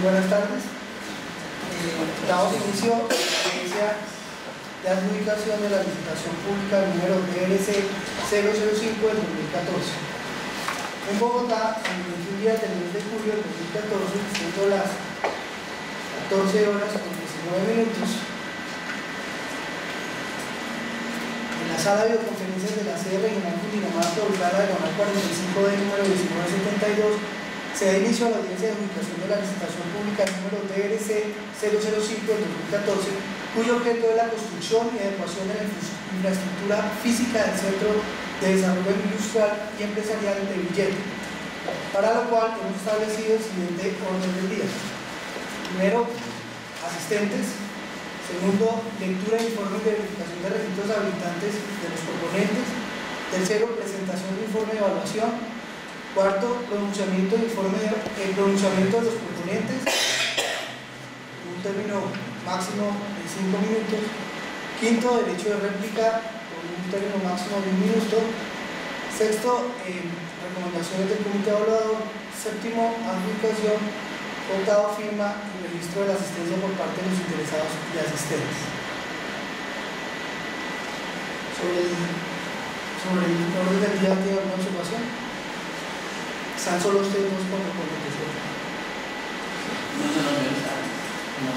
buenas tardes. Damos inicio a la audiencia de adjudicación de la licitación pública número DLC 005 del 2014. En Bogotá, en 21 días del mes de julio del 2014, siendo las 14 horas con 19 minutos, en la sala de videoconferencias de la sede regional Cundinamarca, ubicada en la diagonal 45 del número 1972, se da inicio a la audiencia de adjudicación de la licitación pública número DLC 005 del 2014, cuyo objeto es la construcción y adecuación de la infraestructura física del Centro de Desarrollo Industrial y Empresarial de Villeta, para lo cual hemos establecido el siguiente orden del día. Primero, asistentes. Segundo, lectura de informes de verificación de requisitos habilitantes de los proponentes. Tercero, presentación de informe de evaluación. Cuarto, pronunciamiento de pronunciamiento de los proponentes, un término máximo de 5 minutos. Quinto, derecho de réplica, con un término máximo de 1 minuto. Sexto, recomendaciones del comité evaluador. Séptimo, adjudicación. Octavo, firma y registro de la asistencia por parte de los interesados y asistentes. Sobre el orden del día, ¿tiene alguna observación? Están solo ustedes dos como proponentes. No se lo mensajes.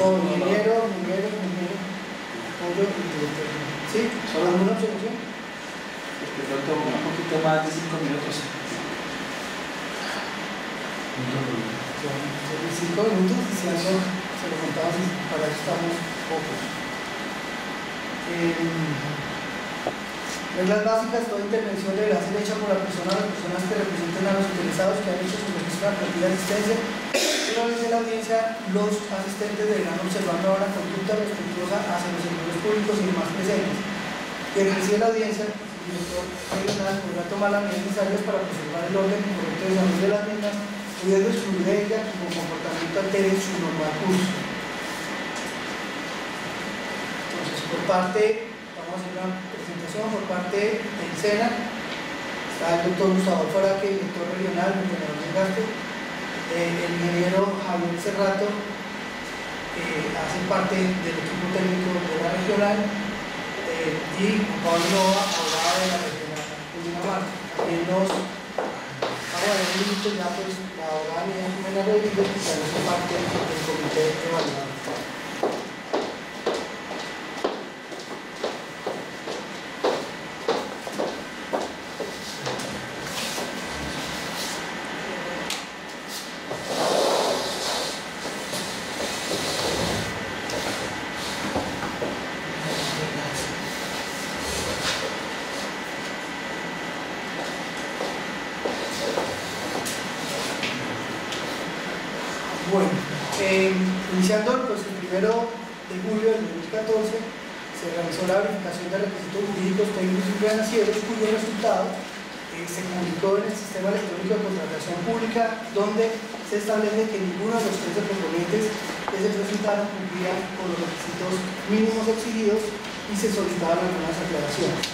O ingeniero, apoyo y director. ¿Sí? ¿Solo alguna observación? Porque yo tengo un poquito más de 5 minutos. 5 minutos, si eso se lo contamos, para eso estamos pocos. Reglas básicas: toda intervención deberá ser hecha por la persona o las personas que representen a los interesados que han hecho su registro de partida de asistencia. Una vez en la audiencia, los asistentes deberán observar una conducta respetuosa hacia los servidores públicos y demás presentes. Quien recibe la audiencia, el director regional, podrá tomar las medidas necesarias para preservar el orden y correcto desarrollo de las mismas, pudiendo excluir de ella que con comportamiento altere su normal curso. Entonces, por parte, vamos a hacer una presentación por parte del SENA. Está el doctor Gustavo Faraque, director regional, gobernador de Gasto, el ingeniero Javier Cerrato, hace parte del equipo técnico de la regional, y Juan Pablo Nova, abogado de la regional Cundinamarca. También nos vamos a ver un minuto ya, pues, la abogada Mía Jimena Rodríguez, que hace parte del comité evaluador. Bueno, iniciando pues, el 1 de julio del 2014 se realizó la verificación de requisitos jurídicos, técnicos y financieros, cuyo resultado se publicó en el Sistema Electrónico de Contratación Pública, donde se establece que ninguno de los 13 proponentes que se presentaron cumplían con los requisitos mínimos exigidos y se solicitaban algunas aclaraciones.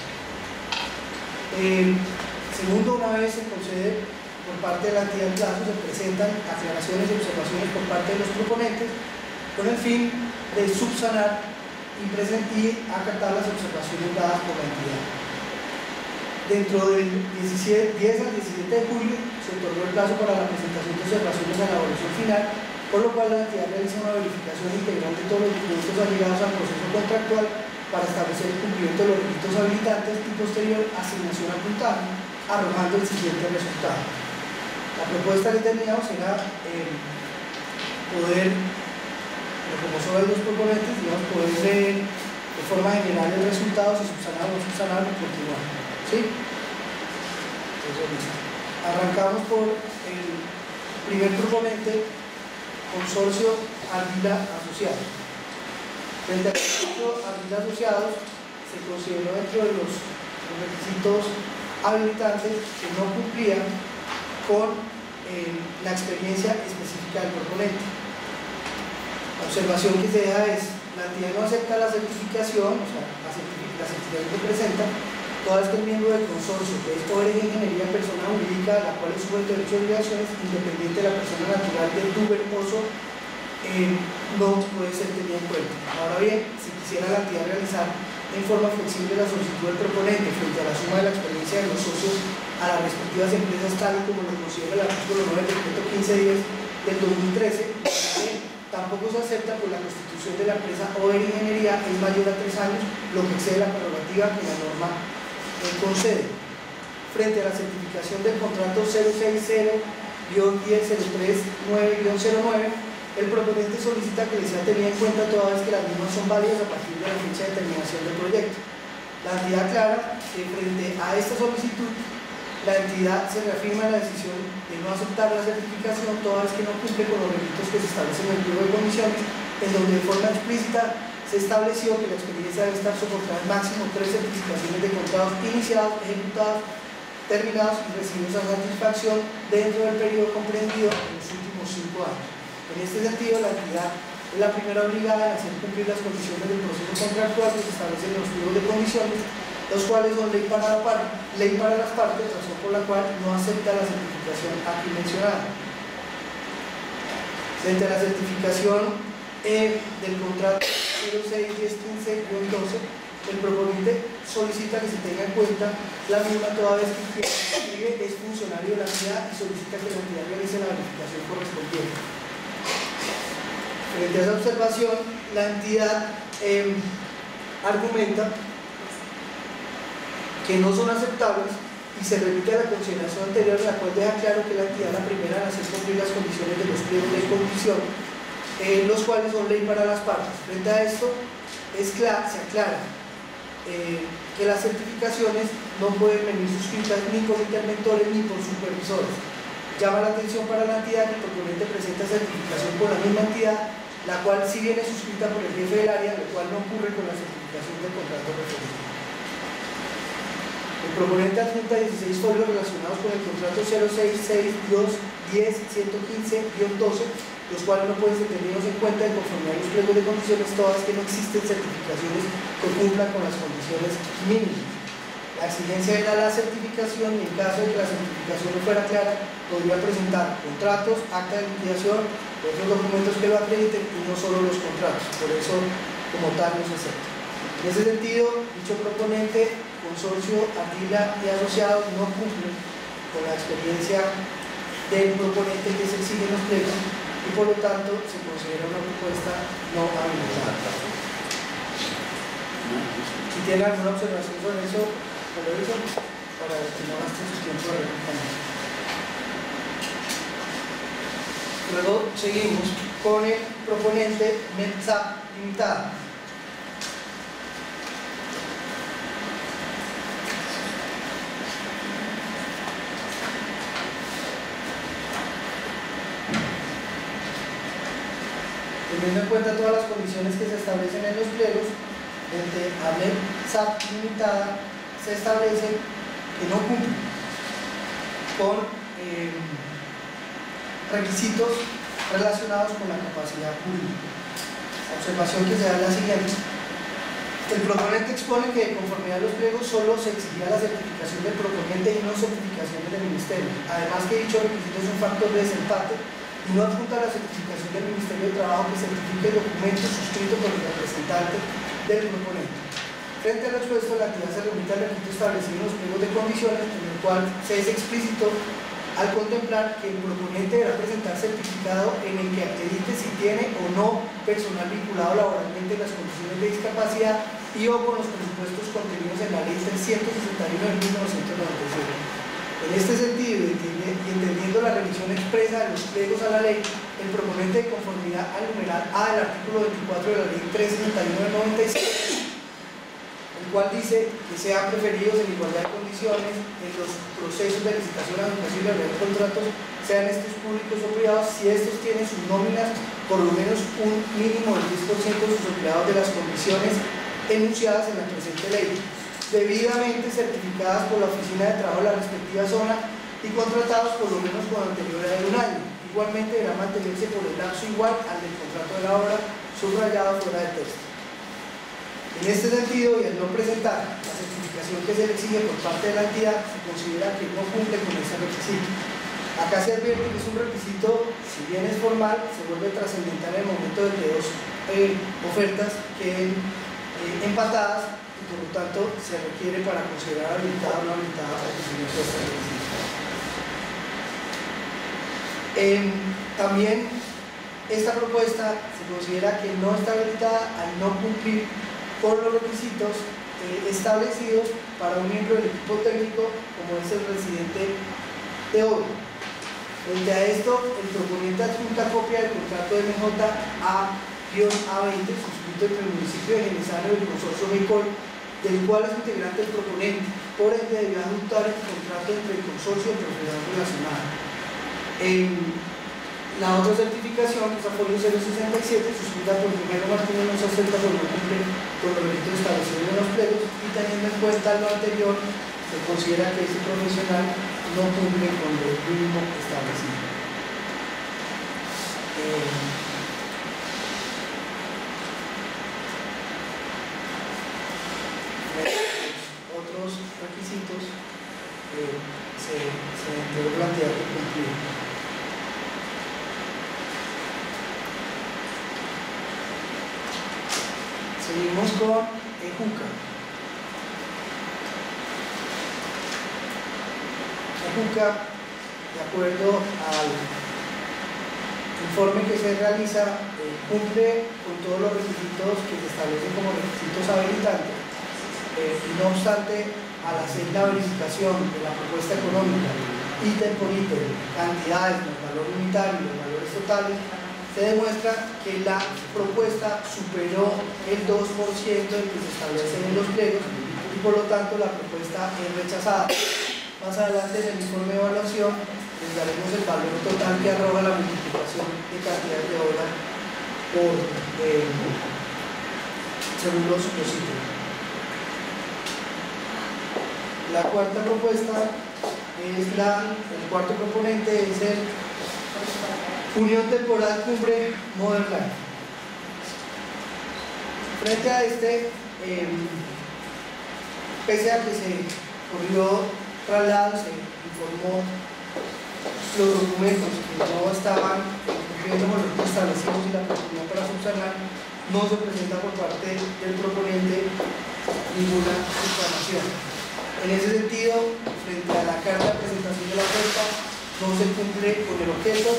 Segundo, una vez se concede por parte de la entidad en plazo, se presentan aclaraciones y observaciones por parte de los proponentes con el fin de subsanar y acatar las observaciones dadas por la entidad. Dentro del 10 al 17 de julio se otorgó el plazo para la presentación de observaciones a la evaluación final, por lo cual la entidad realiza una verificación integral de todos los documentos allegados al proceso contractual para establecer el cumplimiento de los requisitos habilitantes y posterior asignación al puntaje, arrojando el siguiente resultado. La propuesta que teníamos era poder, como solo hay dos proponentes, digamos, poder leer de forma general los resultados y subsanar o no subsanar y continuar. ¿Sí? Entonces, arrancamos por el primer proponente, Consorcio Ardila Asociados. Frente al Consorcio Ardila Asociados se consideró dentro de los requisitos habilitantes que no cumplían con la experiencia específica del proponente. La observación que se deja es: la entidad no acepta la certificación, o sea, la certificación que presenta, toda vez que el miembro del consorcio, que es poder de ingeniería persona jurídica, la cual es sujeto de derechos y obligaciones, independiente de la persona natural del Duber Oso no puede ser tenida en cuenta. Ahora bien, si quisiera la entidad realizar en forma flexible la solicitud del proponente frente a la suma de la experiencia de los socios a las respectivas empresas, tal y como lo considera el artículo 9 del decreto 1510 del 2013, tampoco se acepta por la constitución de la empresa o de ingeniería es mayor a 3 años, lo que excede la prerrogativa que la norma concede. Frente a la certificación del contrato 060-1003-9-09, el proponente solicita que le sea tenida en cuenta toda vez que las mismas son válidas a partir de la fecha de terminación del proyecto. La entidad aclara que frente a esta solicitud, la entidad se reafirma en la decisión de no aceptar la certificación toda vez que no cumple con los requisitos que se establecen en el pliego de condiciones, en donde de forma explícita se estableció que la experiencia debe estar soportada en máximo 3 certificaciones de contratos iniciados, ejecutados, terminados y recibidos a satisfacción dentro del periodo comprendido en los últimos 5 años. En este sentido, la entidad es la primera obligada en hacer cumplir las condiciones del proceso contractual que se establecen en los pliegos de condiciones, los cuales son ley para las partes, razón por la cual no acepta la certificación aquí mencionada. Frente a la certificación del contrato 06-1015-12, el proponente solicita que se tenga en cuenta la misma toda vez que quien escribe es funcionario de la entidad y solicita que la entidad realice la verificación correspondiente. Frente a esa observación, la entidad argumenta que no son aceptables y se remite a la consideración anterior, en la cual deja claro que la entidad es la primera en hacer cumplir las condiciones de los pliegos de condición, los cuales son ley para las partes. Frente a esto, se aclara que las certificaciones no pueden venir suscritas ni por interventores ni por supervisores. Llama la atención para la entidad que el proponente presenta certificación por la misma entidad, la cual sí viene suscrita por el jefe del área, lo cual no ocurre con la certificación del contrato referido. El proponente adjunta 16 folios relacionados con el contrato 066-10-115-12, los cuales no pueden ser tenidos en cuenta en conformidad a los pliegos de condiciones, todas que no existen certificaciones que cumplan con las condiciones mínimas. La exigencia era la certificación y en caso de que la certificación no fuera clara, podría presentar contratos, acta de liquidación, otros documentos que lo acrediten y no solo los contratos. Por eso, como tal, no se acepta. En ese sentido, dicho proponente, consorcio, Ardila y asociados no cumplen con la experiencia del proponente que se exige en los pliegos y por lo tanto se considera una propuesta no habilitada. Si tienen alguna observación sobre eso, lo hizo para que no gasten su tiempo de recomendar. Luego seguimos con el proponente METSAP Limitada. Teniendo en cuenta todas las condiciones que se establecen en los pliegos, frente a METSAP Limitada se establece que no cumple con requisitos relacionados con la capacidad jurídica. La observación que se da es la siguiente. El proponente expone que de conformidad a los pliegos solo se exigirá la certificación del proponente y no certificaciones del ministerio. Además que dicho requisito es un factor de desempate y no adjunta la certificación del Ministerio de Trabajo que certifique el documento suscrito por el representante del proponente. Frente a lo expuesto, la entidad se remite al requisito establecido en los pliegos de condiciones, en el cual se es explícito al contemplar que el proponente deberá presentar certificado en el que acredite si tiene o no personal vinculado laboralmente en las condiciones de discapacidad y o con los presupuestos contenidos en la Ley 361 de 1997. En este sentido, y entendiendo la revisión expresa de los pliegos a la ley, el proponente de conformidad al numeral A del artículo 24 de la Ley 361 del 97, el cual dice que sean preferidos en igualdad de condiciones en los procesos de licitación, adjudicación y de contratos, sean estos públicos o privados, si estos tienen sus nóminas por lo menos un mínimo del 10% de sus empleados de las condiciones enunciadas en la presente ley, debidamente certificadas por la Oficina de Trabajo de la respectiva zona y contratados por lo menos con anterioridad de un año. Igualmente deberá mantenerse por el lapso igual al del contrato de la obra, subrayado fuera del texto. En este sentido, y al no presentar la certificación que se le exige por parte de la entidad, se considera que no cumple con ese requisito. Acá se advierte que es un requisito, si bien es formal, se vuelve trascendental en el momento de que dos ofertas queden empatadas y por lo tanto se requiere para considerar habilitada o no habilitada el procedimiento de esta requisito. También esta propuesta se considera que no está habilitada al no cumplir con los requisitos establecidos para un miembro del equipo técnico como es el residente de obra. Frente a esto, el proponente adjunta copia del contrato de MJ-A-A20 suscrito entre el municipio de Genesano y el consorcio Micol, del cual es integrante el proponente. Por ende, debió adjuntar el contrato entre el consorcio y el profesional relacionado. La otra certificación, que es a folio 067, suscrita por Miguel Martínez, no se acepta por no cumplir con los requisitos establecidos en los pliegos, y teniendo en cuenta lo anterior, se considera que ese profesional no cumple con lo mínimo establecido. Otros requisitos se debe plantear que cumplir. Seguimos con EJUCA. EJUCA, de acuerdo al informe que se realiza, cumple con todos los requisitos que se establecen como requisitos habilitantes. No obstante, al hacer la verificación de la propuesta económica, ítem por ítem, cantidades, el valor unitario y los valores totales, se demuestra que la propuesta superó el 2% del que se establece en los pliegos y por lo tanto la propuesta es rechazada. Más adelante en el informe de evaluación les daremos el valor total que arroja la multiplicación de cantidades de obra por según los ítems. La cuarta propuesta es el cuarto componente es el Unión Temporal Cumbre Modern Life. Frente a este, pese a que se corrió traslado, se informó los documentos que no estaban cumpliendo con los establecidos y la oportunidad para subsanar, no se presenta por parte del proponente ninguna reclamación. En ese sentido, frente a la carta de presentación de la oferta, no se cumple con el objeto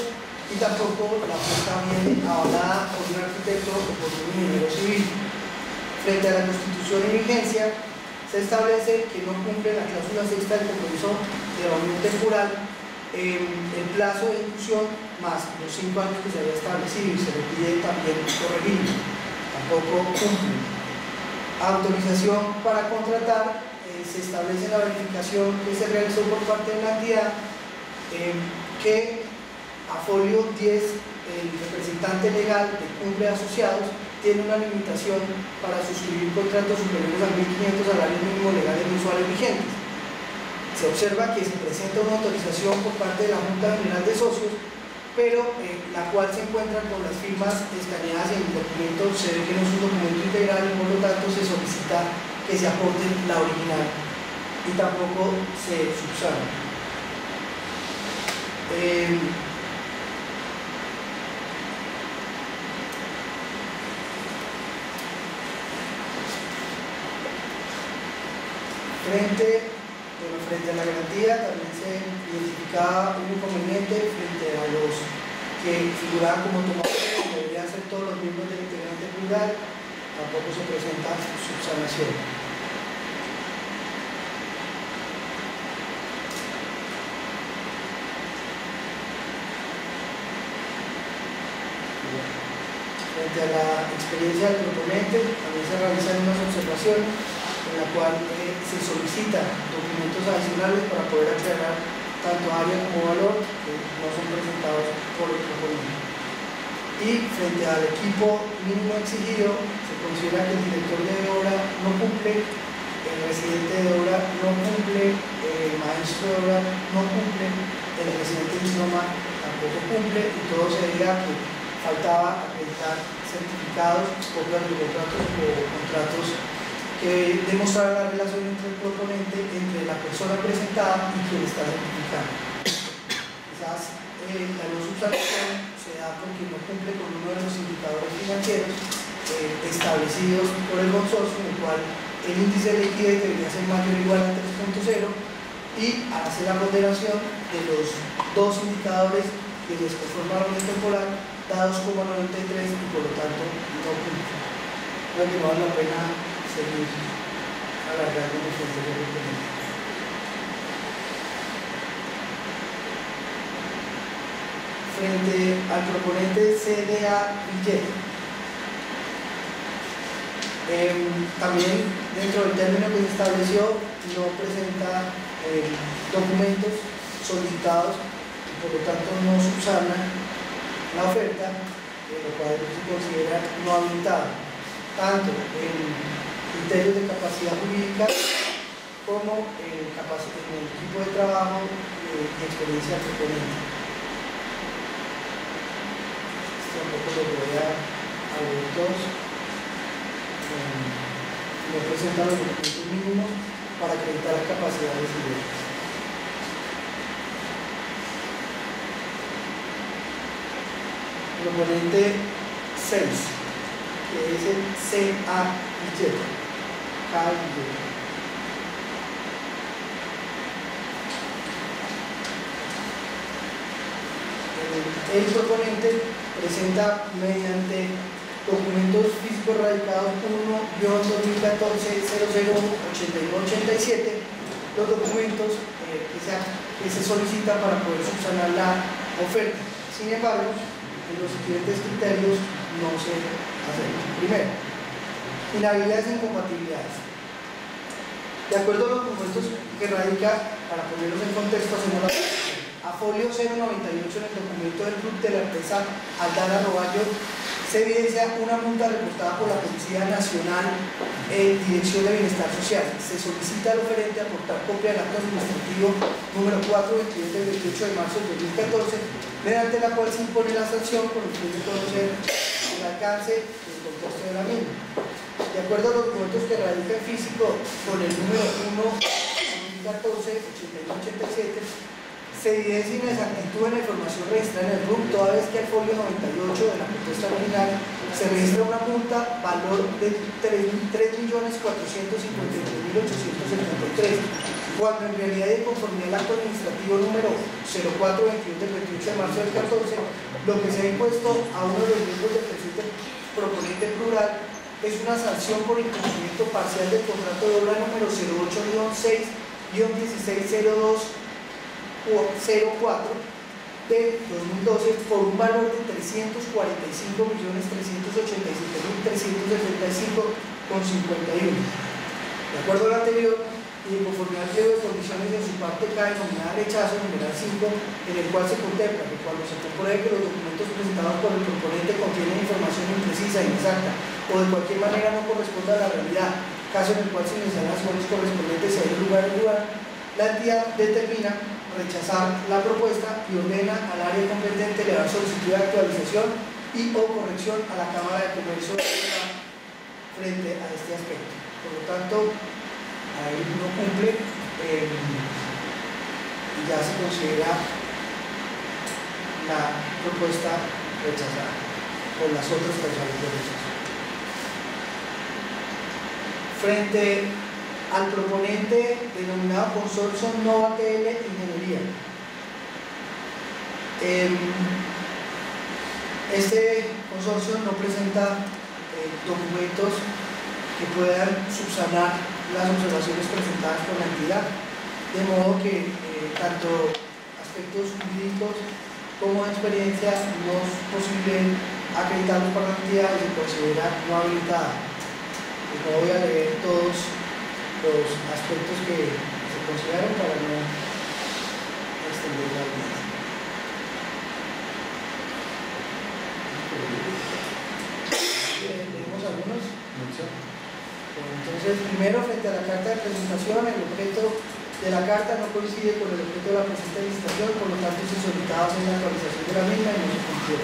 y tampoco la oferta viene avalada por un arquitecto o por un ingeniero civil. Frente a la constitución y vigencia, se establece que no cumple la cláusula sexta del compromiso de la unión temporal el plazo de ejecución más los 5 años que se había establecido y se le pide también corregir. Tampoco cumple. Autorización para contratar, se establece la verificación que se realizó por parte de la entidad que a folio 10 el representante legal de Cumbre Asociados tiene una limitación para suscribir contratos superiores a 1.500 salarios mínimos legales mensuales vigentes. Se observa que se presenta una autorización por parte de la Junta General de Socios, pero la cual se encuentra con las firmas escaneadas en el documento, se ve que no es un documento integral y por lo tanto se solicita que se aporte la original y tampoco se subsana. Frente a la garantía también se identificaba un inconveniente frente a los que figuraban como tomadores, que deberían ser todos los miembros del integrante plural, tampoco se presenta subsanación. Frente a la experiencia del proponente, también se realizan unas observaciones en la cual se solicitan documentos adicionales para poder aclarar tanto área como valor que no son presentados por el proponente. Y frente al equipo mínimo exigido, se considera que el director de obra no cumple, el residente de obra no cumple, el maestro de obra no cumple, el residente de idioma tampoco cumple y todo se debía a que faltaba acreditar certificados, copias de contratos o contratos que demostraran la relación entre el proponente, entre la persona presentada y quien está certificando. Quizá la no subsanación se da porque no cumple con uno de los indicadores financieros establecidos por el consorcio, en el cual el índice de liquidez debería ser mayor o igual a 3.0, y al hacer la ponderación de los dos indicadores que les conformaron el temporal da 2,93 y por lo tanto no cumple. Creo que no vale la pena seguir alargando los funciones. Frente al proponente CDA billete, también dentro del término que se estableció no presenta documentos solicitados y por lo tanto no subsana la oferta, lo cual se considera no habilitado, tanto en criterios de capacidad jurídica como en el equipo de trabajo y experiencia del proponente. Tampoco lo voy a ver todos. No presentan los documentos mínimos para acreditar las capacidades y derechos. Proponente 6, que es el CA billete. El proponente presenta mediante documentos físicos radicados 1-2014-00-8287 los documentos que se solicitan para poder subsanar la oferta. Sin embargo, en los siguientes criterios no se hacen. Primero, inhabilidades e incompatibilidades. De acuerdo a los documentos que radica, para ponerlos en contexto, hacemos la a folio 098 en el documento del club de la empresa Aldana Roballo se evidencia una multa reportada por la Policía Nacional en Dirección de Bienestar Social. Se solicita al oferente aportar copia del acto administrativo número 422 del 28 de marzo de 2014, mediante la cual se impone la sanción por el fin de conocer el alcance y el contexto de la misma. De acuerdo a los documentos que radica en físico con el número 1-2014-8187, se evidencia inexactitud en la información registrada en el RUC, toda vez que al folio 98 de la propuesta original se registra una multa valor de 3.451.873, cuando en realidad y en conformidad al acto administrativo número 0422 del 28 de marzo del 14, lo que se ha impuesto a uno de los miembros del presente proponente plural es una sanción por incumplimiento parcial del contrato de obra número 08-6-1602 del 2012 por un valor de 345.387.375,51. De acuerdo a lo anterior, y en conformidad al pliego de condiciones de su parte K denominada rechazo, numeral 5, en el cual se contempla que cuando se compruebe que los documentos presentados por el proponente contienen información imprecisa, inexacta o de cualquier manera no corresponde a la realidad, caso en el cual se inician las acciones correspondientes a ese lugar, la entidad determina rechazar la propuesta y ordena al área competente elevar solicitud de actualización y o corrección a la Cámara de Comercio frente a este aspecto. Por lo tanto, ahí no cumple y ya se considera la propuesta rechazada por las otras personas de rechazo. Frente al proponente denominado Consorcio Nova TL Ingeniería. Este consorcio no presenta documentos que puedan subsanar las observaciones presentadas por la entidad, de modo que tanto aspectos jurídicos como de experiencia no es posible acreditarlos para la entidad y se considera no habilitada. No voy a leer todos los aspectos que se consideran para no extender la audiencia. ¿Leemos algunos? Entonces, primero, frente a la carta de presentación, el objeto de la carta no coincide con el objeto de la presente licitación, por lo tanto se solicitaba hacer la actualización de la misma y no se cumplió.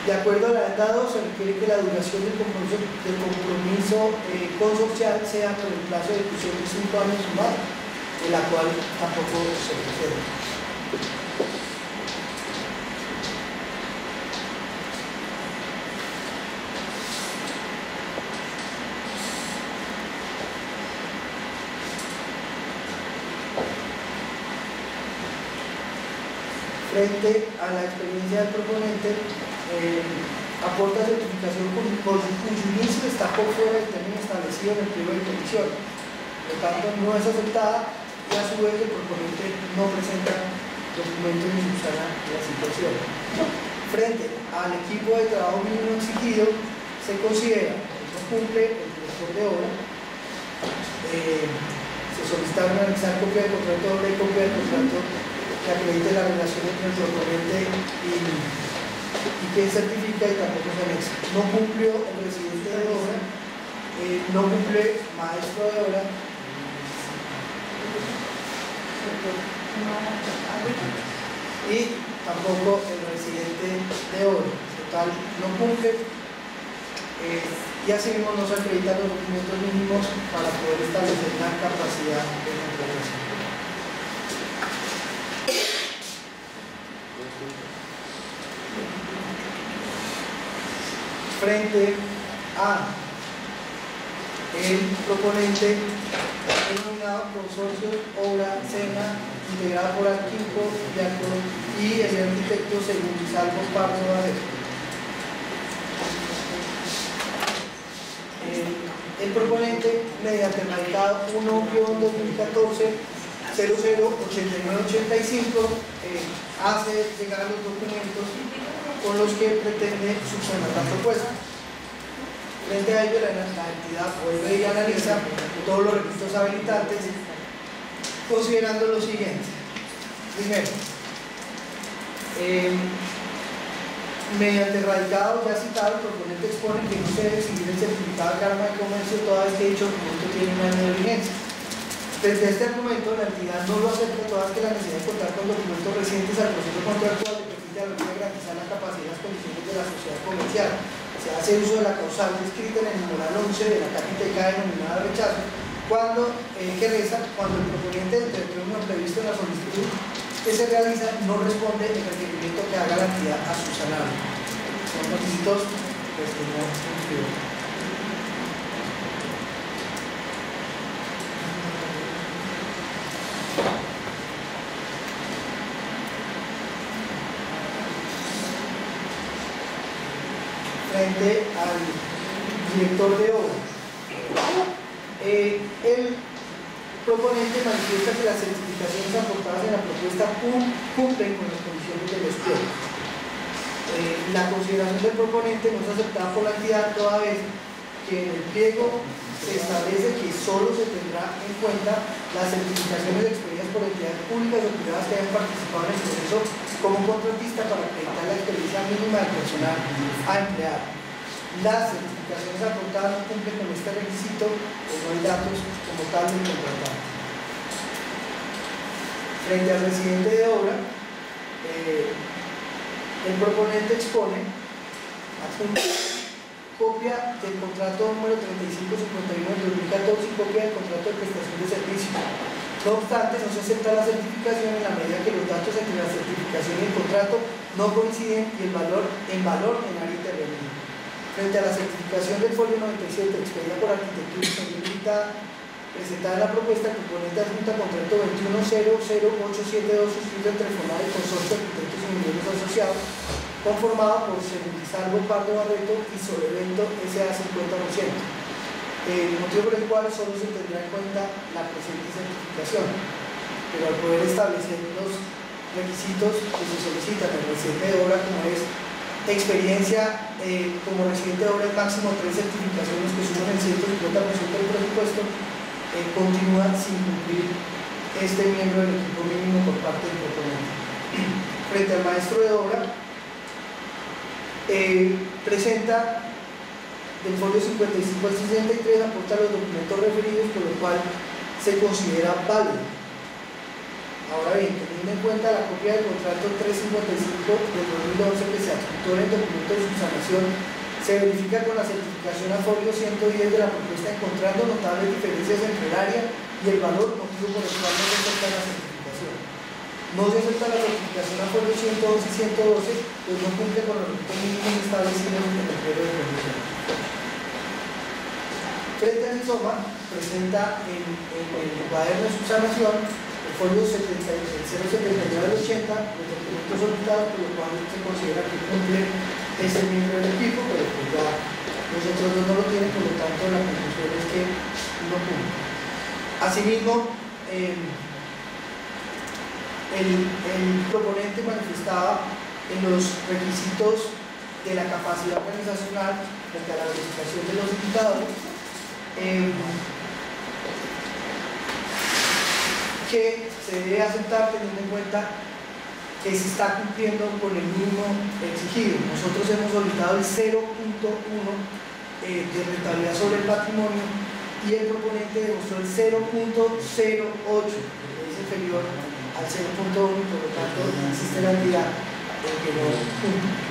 De acuerdo a la dado, se requiere que la duración del compromiso consorcial sea por el plazo de ejecución de 5 años sumados. en la cual tampoco se procede. Frente a la experiencia del proponente, aporta certificación cuyo inicio está por fuera del término establecido en el pliego de condiciones. Por lo tanto, no es aceptada y a su vez el proponente no presenta documentos ni subsana la situación. Frente al equipo de trabajo mínimo exigido, se considera que no cumple el director de obra. Se solicitaron anexar copia de contrato de obra y copia de contrato que acredite la relación entre el proponente y quien certifica y tampoco se anexa. No cumplió el residente de obra, no cumple maestro de obra y tampoco el residente de obra. Total, no cumple y asimismo no se acreditan los documentos mínimos para poder establecer la capacidad de contratación. Frente a el proponente denominado consorcio obra SENA integrada por Arquimco y el arquitecto Segurizalvo Pardo Barreto. El proponente, mediante el radicado 1-2014 008985, hace llegar los documentos con los que pretende subsanar la propuesta. Frente a ello, la entidad vuelve y analiza todos los requisitos habilitantes, considerando lo siguiente. Primero, mediante el radicado ya citado, el proponente expone que no se debe exigir el certificado de Cámara de Comercio toda vez que dicho documento tiene un año de vigencia. Frente a este argumento, la entidad no lo acepta toda vez que la necesidad de contar con documentos recientes al proceso contractual le permite a la ley garantizar la capacidad y las condiciones de la sociedad comercial. Se hace uso de la causal descrita en el numeral 11 de la KPTK denominada rechazo, que reza cuando el proponente del término previsto en la solicitud que se realiza no responde el requerimiento que haga la entidad a subsanar. Son requisitos pues, que no cumplieron. Frente al director de obra, el proponente manifiesta que las certificaciones aportadas en la propuesta cumplen con las condiciones de los pliegos. La consideración del proponente no es aceptada por la entidad toda vez que en el pliego se establece que solo se tendrá en cuenta las certificaciones expedidas por entidades públicas o privadas que hayan participado en el proceso como contratista para acreditar la experiencia mínima del personal a emplear. Las certificaciones aportadas no cumplen con este requisito o no hay datos como tal del contratante. Frente al residente de obra, el proponente expone copia del contrato número 3551 del 2014 y copia del contrato de prestación de servicio. No obstante, no se acepta la certificación en la medida que los datos entre la certificación y el contrato no coinciden y el valor en área intervenida. Frente a la certificación del folio 97 expedida por Arquitectura y Ingeniería Limitada, presentada en la propuesta, el proponente adjunta contrato 21000872 suscrito entre FONAR y Consorcio de Arquitectos y Ingenieros Asociados, conformado por Segurizalvo Pardo Barreto y Solevento S.A. 50%. El motivo por el cual solo se tendrá en cuenta la presente certificación, pero al poder establecer los requisitos que se solicitan al residente de obra, como es experiencia como residente de obra, el máximo 3 certificaciones que suman el 150% del presupuesto, continúa sin cumplir este miembro del equipo mínimo por parte del proponente. Frente al maestro de obra, presenta del folio 55 al 63, aporta los documentos referidos, por lo cual se considera válido. Ahora bien, teniendo en cuenta la copia del contrato 355 del 2011 que se adjuntó en el documento de subsanación, se verifica con la certificación a folio 110 de la propuesta, encontrando notables diferencias entre el área y el valor motivo motivo por el cual no se acepta la certificación. No se acepta la certificación a folio 111 y 112, pues no cumple con los requisitos mínimos establecidos en el pliego de condiciones. Frente al ISOMA, presenta en el cuaderno de subsanación el folio 079 del 80, los documentos solicitados, por lo cual se considera que cumple ese miembro del equipo, pero pues ya los otros dos no lo tienen, por lo tanto la conclusión es que no cumple. Asimismo, el proponente manifestaba en los requisitos de la capacidad organizacional frente a la verificación de los indicadores que se debe aceptar teniendo en cuenta que se está cumpliendo con el mínimo exigido. Nosotros hemos solicitado el 0.1 de rentabilidad sobre el patrimonio y el proponente demostró el 0.08, que es inferior al 0.1, por lo tanto existe la entidad en que no cumple.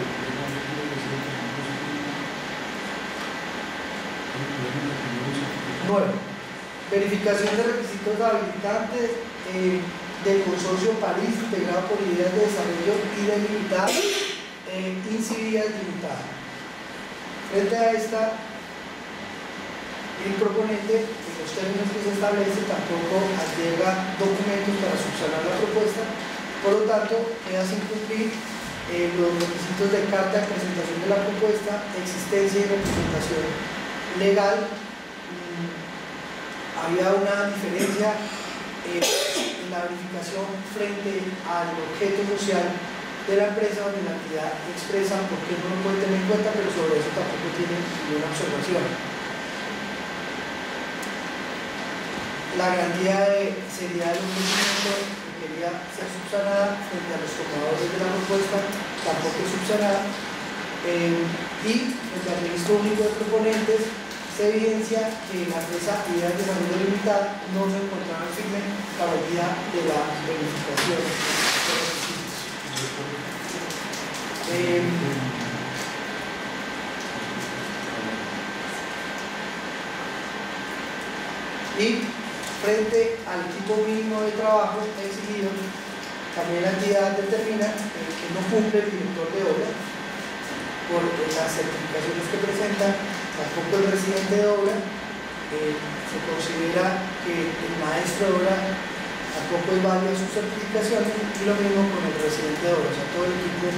Bueno, verificación de requisitos habilitantes del consorcio París, integrado por ideas de desarrollo y delimitada, incididas limitadas. Frente a esta, el proponente, en los términos que se establece, tampoco allega documentos para subsanar la propuesta, por lo tanto, queda sin cumplir los requisitos de carta de presentación de la propuesta, existencia y representación legal. Había una diferencia en la verificación frente al objeto social de la empresa, donde la entidad expresa por qué no lo puede tener en cuenta, pero sobre eso tampoco tiene ninguna observación. La garantía de seriedad del ofrecimiento que quería ser subsanada frente a los tomadores de la propuesta tampoco es subsanada, y frente al registro único de proponentes se evidencia que la empresa Ideas de Desarrollo Limitada no se encontraba firme para el día de la verificación de los requisitos. Y frente al tipo mínimo de trabajo exigido, también la entidad determina que no cumple el director de obra por las certificaciones que presenta, tampoco el residente de obra, se considera que el maestro de obra tampoco es válida sus certificaciones, y lo mismo con el residente de obra, o sea, todo el equipo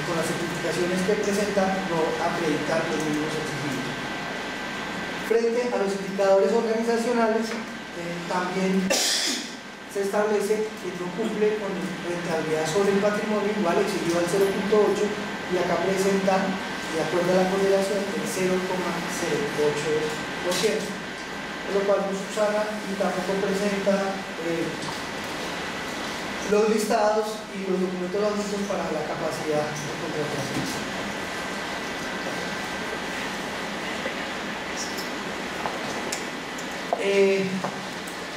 con las certificaciones que presenta no acreditan los mismos exigidos. Frente a los indicadores organizacionales, también se establece que no cumple con rentabilidad sobre el patrimonio, igual exigido al 0.8, y acá presenta, de acuerdo a la ponderación, el 0,08%, por lo cual no subsana y tampoco presenta los listados y los documentos adjuntos para la capacidad de contratación.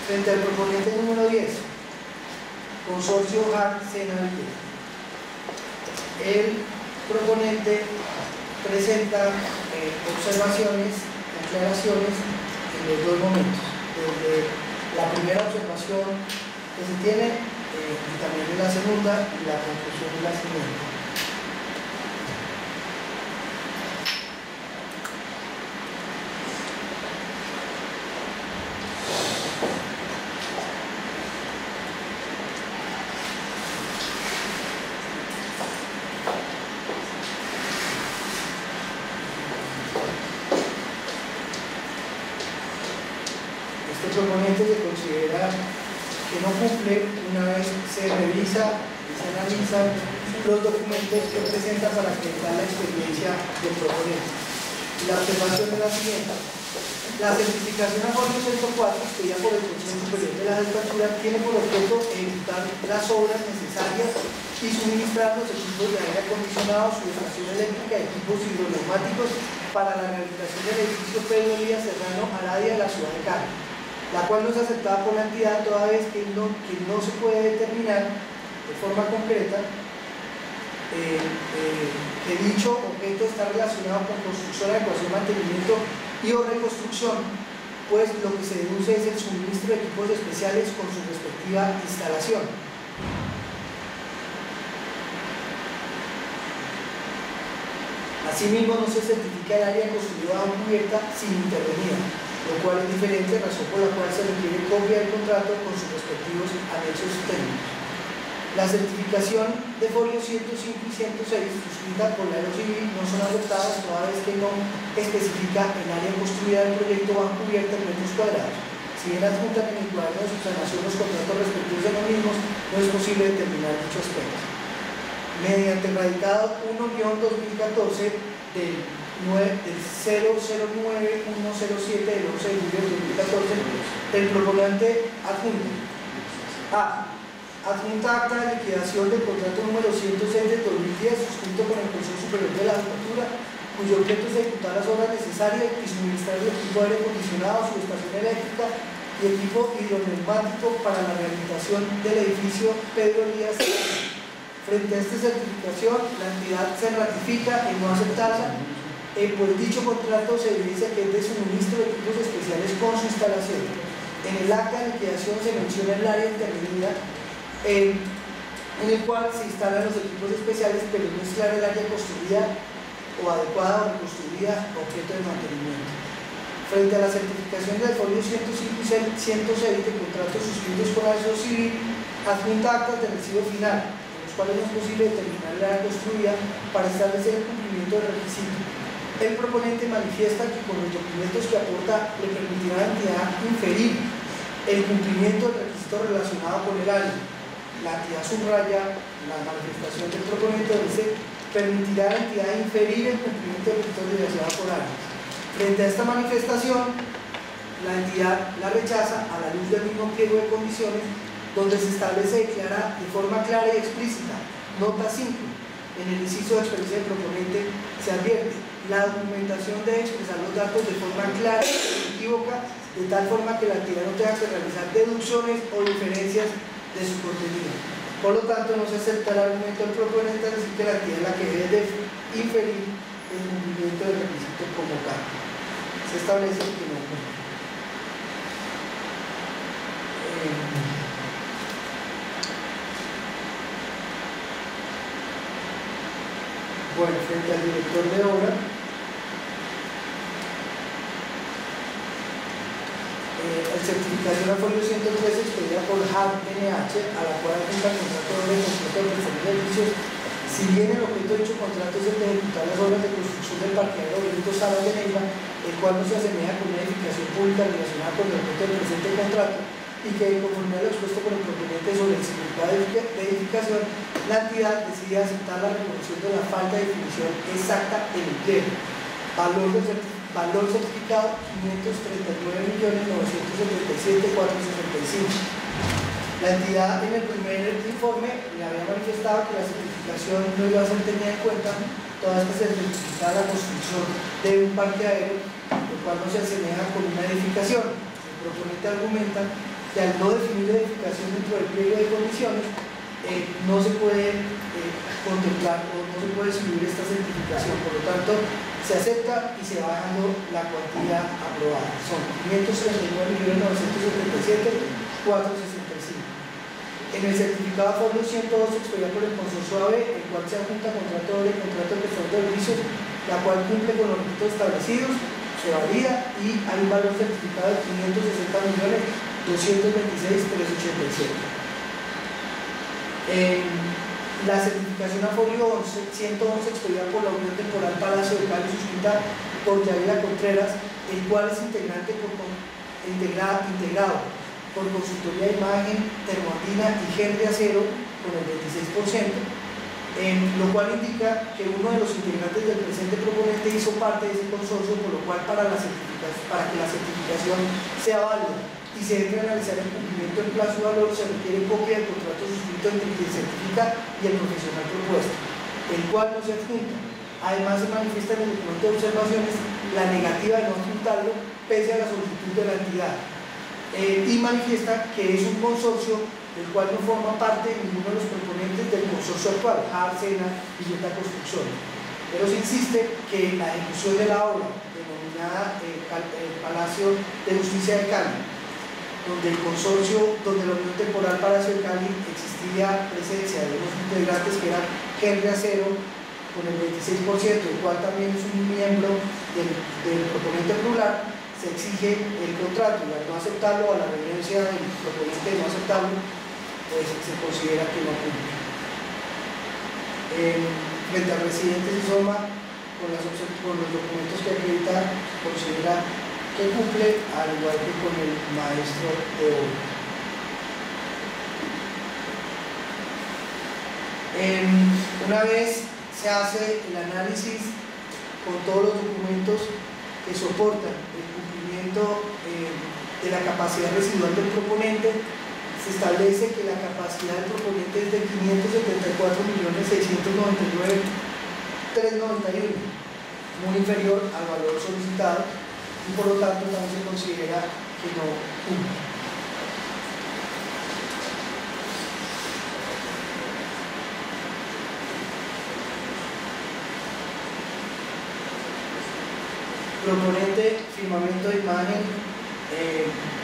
Frente al proponente número 10, consorcio Hart Senalite, el proponente presenta observaciones, aclaraciones en los dos momentos, desde la primera observación que se tiene y también en la segunda, y la conclusión de la siguiente. El proponente se considera que no cumple una vez se revisa y se analizan los documentos que presenta para acreditar la experiencia del proponente. La observación es la siguiente: la certificación a folio 104, expedida por el Consejo Superior de la Judicatura, tiene por objeto ejecutar las obras necesarias y suministrar los equipos de aire acondicionado, subestación eléctrica y equipos hidroneumáticos para la realización del edificio Pedro Elías Serrano Aradia de la ciudad de Cali, la cual no es aceptada por la entidad toda vez que no se puede determinar de forma concreta que dicho objeto está relacionado con construcción, adecuación, mantenimiento y o reconstrucción pues lo que se deduce es el suministro de equipos especiales con su respectiva instalación. Asimismo, no se certifica el área construida bajo cubierta sin intervenida, lo cual es diferente, razón por la cual se requiere copia del contrato con sus respectivos anexos técnicos. La certificación de folio 105 y 106 suscrita por la Aerocivil no son aceptadas toda vez que no especifica el área construida del proyecto bajo cubierta en metros cuadrados. Si bien adjuntan en el cuaderno de subsanación los contratos respectivos de los mismos, no es posible determinar dicho aspecto. Mediante el radicado 1-2014 del 009-107 del 11 de julio de 2014, el proponente adjunta acta de liquidación del contrato número 106 de 2010 suscrito con el Consejo Superior de la Judicatura, cuyo objeto es ejecutar las obras necesarias y suministrar el equipo de aire acondicionado, subestación eléctrica y equipo hidroneumático para la rehabilitación del edificio Pedro Elías. Frente a esta certificación, la entidad se ratifica en no aceptarla, pues dicho contrato se evidencia que es de suministro de equipos especiales con su instalación. En el acta de liquidación se menciona el área intervenida en el cual se instalan los equipos especiales, pero no es claro el área construida o adecuada o reconstruida objeto de mantenimiento. Frente a la certificación del folio 105 y 106 de contratos suscritos con la Aerocivil, adjunta actas de recibo final, cuales no es posible determinar la área construida para establecer el cumplimiento del requisito. El proponente manifiesta que con los documentos que aporta le permitirá a la entidad inferir el cumplimiento del requisito relacionado con el área. La entidad subraya la manifestación del proponente donde se permitirá a la entidad inferir el cumplimiento del requisito relacionado con área. Frente a esta manifestación, la entidad la rechaza a la luz del mismo pliego de condiciones, donde se establece de forma clara y explícita. Nota 5. En el inciso de expresión del proponente se advierte: la documentación debe expresar los datos de forma clara y inequívoca, de tal forma que la entidad no tenga que realizar deducciones o diferencias de su contenido. Por lo tanto, no se acepta el argumento del proponente, es decir, que la entidad es la que debe de inferir el cumplimiento del requisito como tal. Se establece que no. Bueno, frente al director de obra, el certificación a folio 113 expedida por HAB-NH, a la cual adjunta el contrato de obra y contrato de prestación de servicios. Si bien el objeto de dicho contrato es el de ejecutar las obras de construcción del parqueadero Benito Salas de Neiva, el cual no se asemeja con una edificación pública relacionada con el objeto del presente contrato, y que conforme a lo expuesto por el proponente sobre el significado de edificación, la entidad decide aceptar la reconoción de la falta de definición exacta en el pliego. Valor certificado 539.977.465. La entidad en el primer informe le había manifestado que la certificación no iba a ser tenida en cuenta, toda esta se certifica la construcción de un parque aéreo, el cual no se asemeja con una edificación. El proponente argumenta que al no definir la edificación dentro del pliego de condiciones, no se puede contemplar o no se puede subir esta certificación. Por lo tanto, se acepta y se va dejando la cuantía aprobada. Son 539.977.465. En el certificado folio 102 expedida por el consorcio AB, el cual se adjunta contrato doble y contrato de prestación de servicios, la cual cumple con los requisitos establecidos, se valida y hay un valor certificado de 560.226.387. La certificación a folio 111 expedida por la Unión Temporal Palacio de Cali, suscrita por Yadira Contreras, el cual es integrado por consultoría de imagen, termoandina y gel de acero con el 26%, lo cual indica que uno de los integrantes del presente proponente hizo parte de ese consorcio, por lo cual para que la certificación sea válida y se debe analizar el cumplimiento del plazo de valor, se requiere copia del contrato suscrito entre quien certifica y el profesional propuesto, el cual no se adjunta. Además, se manifiesta en el documento de observaciones la negativa de no adjuntarlo pese a la solicitud de la entidad, y manifiesta que es un consorcio del cual no forma parte ninguno de los proponentes del consorcio actual, HAB, SENA y Villeta Construcción. Pero se insiste que la ejecución de la obra denominada denominada Palacio de Justicia de Cali, donde el consorcio, donde la Unión Temporal Palacio de Cali existía presencia de unos integrantes que eran Henry Acero con el 26%, el cual también es un miembro del proponente plural. Se exige el contrato y al no aceptarlo, a la renuncia del proponente de no aceptarlo, pues se considera que no cumple. Frente al presidente Sisoma, con los documentos que acredita, considera que cumple, al igual que con el maestro de obra. Una vez se hace el análisis con todos los documentos que soportan el cumplimiento de la capacidad residual del proponente, se establece que la capacidad del proponente es de 574.699.391, muy inferior al valor solicitado, y por lo tanto también se considera que no cumple. Proponente, firmamento de imagen 1830-047-544-9.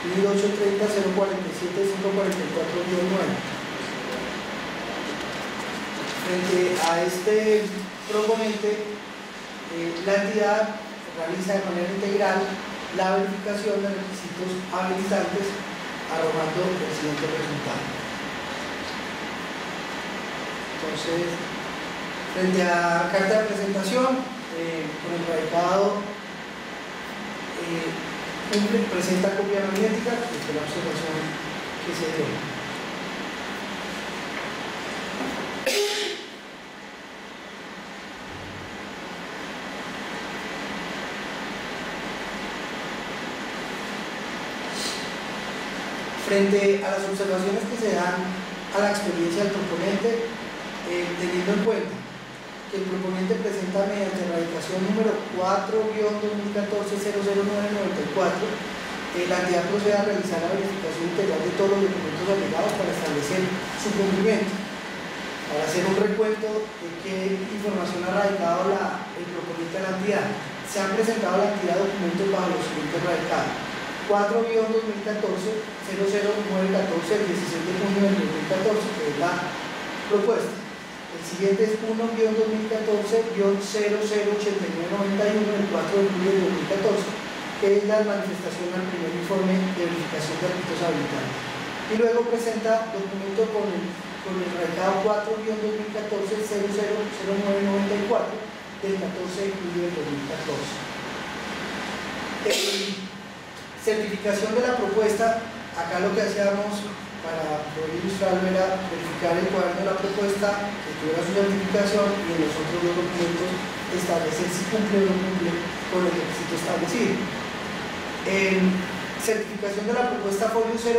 Frente a este proponente, la entidad realiza de manera integral la verificación de requisitos habilitantes, arrojando el siguiente resultado. Entonces, frente a carta de presentación, con el radicado presenta copia magnética, que es la observación que se dio. Frente a las observaciones que se dan a la experiencia del proponente, teniendo en cuenta que el proponente presenta mediante radicación número 4-2014-00994, la entidad procede a realizar la verificación integral de todos los documentos alegados para establecer su cumplimiento. Para hacer un recuento de qué información ha radicado el proponente a la entidad, se han presentado a la entidad documentos bajo los siguientes radicados: 4-2014-00914, el 16 de junio del 2014, que es la propuesta. El siguiente es 1-2014-008991, el 4 de julio del 2014, que es la manifestación al primer informe de verificación de actos habilitantes. Y luego presenta documento con el radicado 4-2014-000994, del 14 de julio del 2014. Certificación de la propuesta. Acá lo que hacíamos para poder ilustrarlo era verificar el cuaderno de la propuesta, que tuviera su certificación, y en los otros dos documentos establecer si cumple o no cumple con el requisito establecido. Certificación de la propuesta folio 047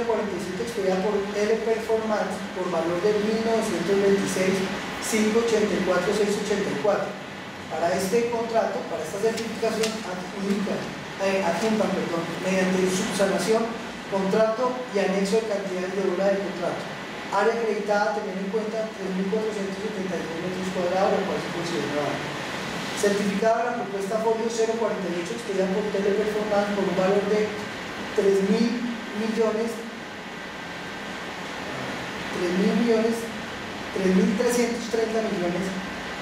expedida por Teleperformance por valor de 1926.584.684. Para este contrato, para esta certificación, adjuntan mediante subsanación, contrato y anexo de cantidades de obra del contrato. Área acreditada, tener en cuenta 3.472 metros cuadrados, la cual se considera baja. Certificada la propuesta folio 048 expedida por Teleperformance por un valor de 3.330 millones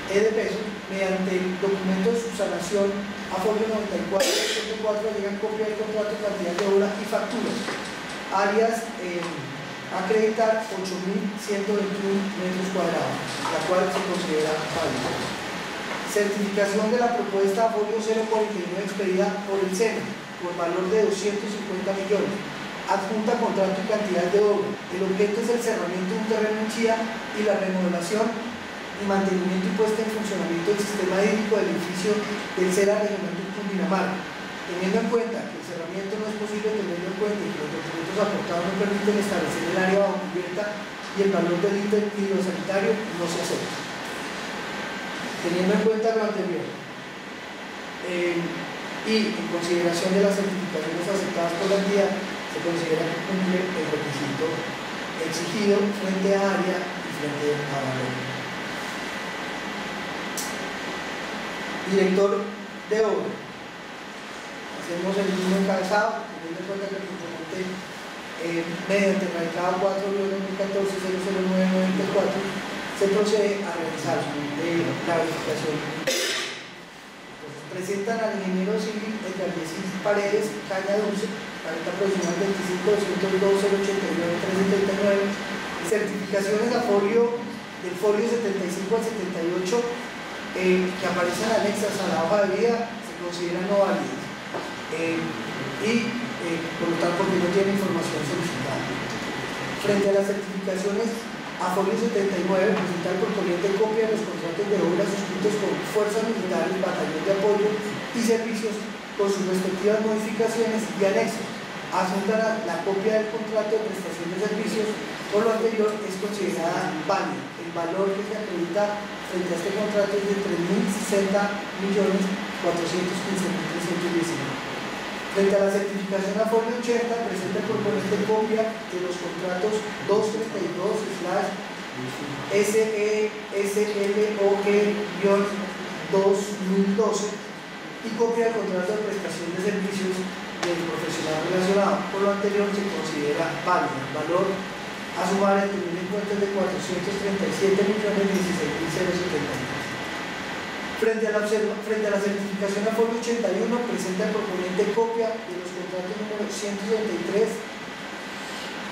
de pesos, mediante documento de subsanación a folio 94, 104, llegan copia del contrato, cantidad de obra y facturas. Áreas acreditar 8.121 metros cuadrados, la cual se considera válida. Certificación de la propuesta a folio 049 expedida por el SENA por valor de 250 millones. Adjunta contrato y cantidad de obra. El objeto es el cerramiento de un terreno en Chía y la remodelación y mantenimiento y puesta en funcionamiento del sistema hídrico del edificio del SERA Regional de Cundinamarca. Teniendo en cuenta que el cerramiento no es posible, teniendo en cuenta que los documentos aportados no permiten establecer el área bajo cubierta y el valor del ítem hidrosanitario no se acepta. Teniendo en cuenta lo anterior y en consideración de las certificaciones aceptadas por la entidad, se considera que cumple el requisito exigido frente a área y frente a valor. Director de obra. tenemos el mismo encabezado, teniendo en cuenta que el proponente mediante el radicado 4-2014-00994 se procede a realizar la verificación. Entonces, presentan al ingeniero civil Edgar Jesús Paredes Caña Dulce, carta provisional 25-202-089-379, certificaciones a folio del folio 75 al 78 que aparecen anexas a la hoja de vida se consideran no válidas por lo tanto porque no tienen información solicitada. Frente a las certificaciones a folio 79, presentar por corriente copia de los contratos de obra suscritos con fuerzas militares, batallón de apoyo y servicios con sus respectivas modificaciones y anexos. Adjunta la copia del contrato de prestación de servicios. Por lo anterior es considerada válida. El valor que se acredita frente a este contrato es de 3.060.415.319. Frente a la certificación a folio 80, presenta por corriente copia de los contratos 232/SESLOG-2012 y copia del contrato de prestación de servicios del profesional relacionado. Por lo anterior se considera válido. El valor a sumar en teniendo en cuenta es de 437.016.070. Frente a la certificación a folio 81, presenta el proponente copia de los contratos número 133